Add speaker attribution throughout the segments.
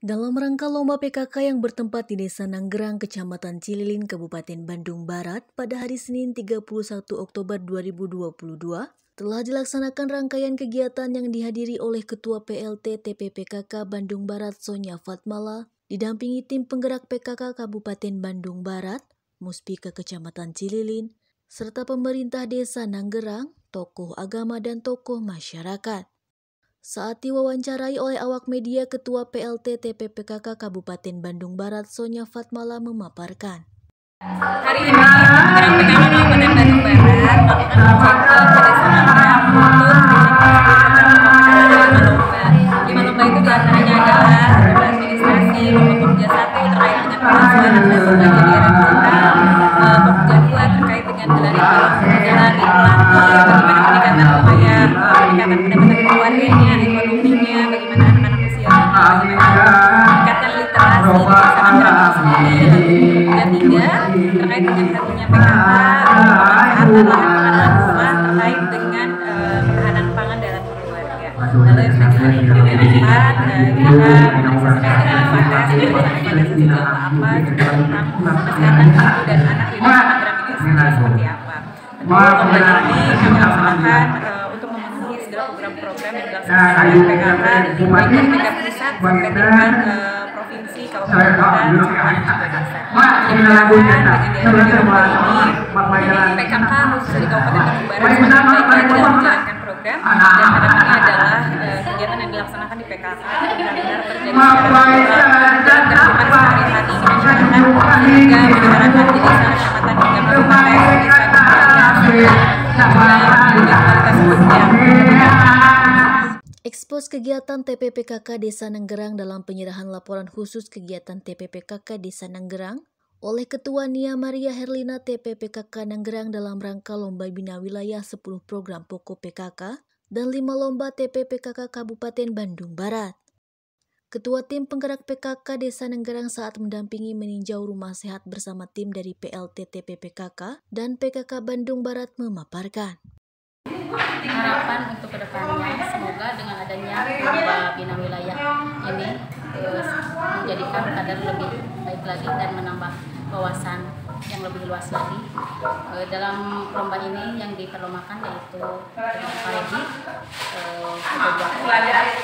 Speaker 1: Dalam rangka lomba PKK yang bertempat di Desa Nanggerang, Kecamatan Cililin, Kabupaten Bandung Barat pada hari Senin 31 Oktober 2022, telah dilaksanakan rangkaian kegiatan yang dihadiri oleh Ketua PLT TPPKK Bandung Barat Sonya Fatmala, didampingi tim penggerak PKK Kabupaten Bandung Barat, Muspika Kecamatan Cililin, serta pemerintah Desa Nanggerang, tokoh agama dan tokoh masyarakat. Saat diwawancarai oleh awak media, Ketua PLT TPPKK Kabupaten Bandung Barat Sonya Fatmala memaparkan.
Speaker 2: Hari ini penggerak PKK Kabupaten Bandung Barat melakukan ke Desa Nanggerang untuk lima lomba itu diantaranya adalah lomba administrasi, lomba pekerja 1 terkait dengan pengasuhan dan pekerja daerah kita, pekerja 2 terkait dengan gelar perjalanan pelatih, bagaimana peningkatan upaya peningkatan pendapatan keluarganya, ekonominya, bagaimana anak-anak usia meningkatkan literasi di Desa Nanggerang itu sendiri. Ketiga, terkait dengan satunya PKK, pemanfaatan lahan pangan terkait dengan ketahanan pangan dalam keluarga. Lalu yang keempat, kita menyaksikan sejauh apa juga tentang kesehatan ibu dan anak di Desa Nanggerang ini seperti apa. Lomba ini kami laksanakan untuk memenuhi segala program-program yang dilaksanakan oleh PKK, baik dari tingkat pusat sampai tingkat provinsi, kabupaten, kota, kecamatan, dan desa. Yang dilakukan dengan diadakan ini PKK khusus di Kabupaten Bandung Barat semakin baik lagi dalam menjalankan program, dan harapannya adalah kegiatan yang dilaksanakan di PKK benar-benar terjadi dalam kehidupan sehari-hari di masyarakat, sehingga masyarakat di desa, kecamatan, hingga kabupaten bisa
Speaker 1: Ekspos kegiatan TPPKK Desa Nanggerang dalam penyerahan laporan khusus kegiatan TPPKK Desa Nanggerang oleh Ketua Nia Maria Herlina TPPKK Nanggerang dalam rangka Lomba Bina Wilayah 10 Program Pokok PKK dan 5 Lomba TPPKK Kabupaten Bandung Barat. Ketua Tim Penggerak PKK Desa Nanggerang saat mendampingi meninjau rumah sehat bersama tim dari PLT TPPKK dan PKK Bandung Barat memaparkan.
Speaker 3: Harapan untuk kedepannya semoga dengan adanya lomba bina wilayah ini menjadikan kader lebih baik lagi dan menambah wawasan yang lebih luas lagi. Dalam lomba ini yang diperlombaakan yaitu paredi,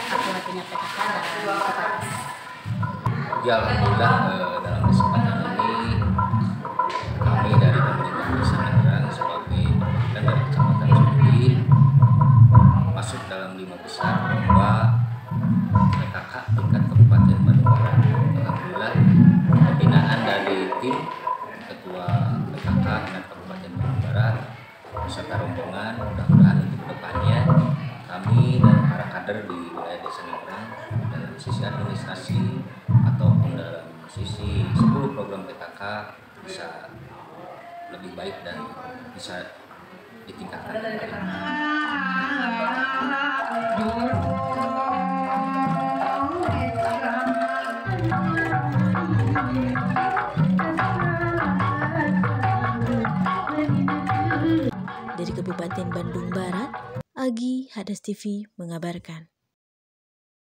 Speaker 3: hati-hatinya PKK dan Kepatis.
Speaker 4: Ya, alhamdulillah dalam kesempatan ini kami dari pemerintah Desa Nanggerang sebagai perwakilan dari Kecamatan Cililin masuk dalam 5 besar lomba PKK tingkat Kabupaten Bandung Barat. Alhamdulillah pembinaan dari tim Ketua PKK tingkat Kabupaten Bandung Barat beserta rombongan, mudah-mudahan untuk kedepannya kami dan para kader di wilayah Desa Nanggerang dalam sisi administrasi ataupun dalam sisi 10 program PKK bisa lebih baik dan bisa ditingkatkan.
Speaker 1: Dari Kabupaten Bandung Barat, Agi Hadas TV mengabarkan.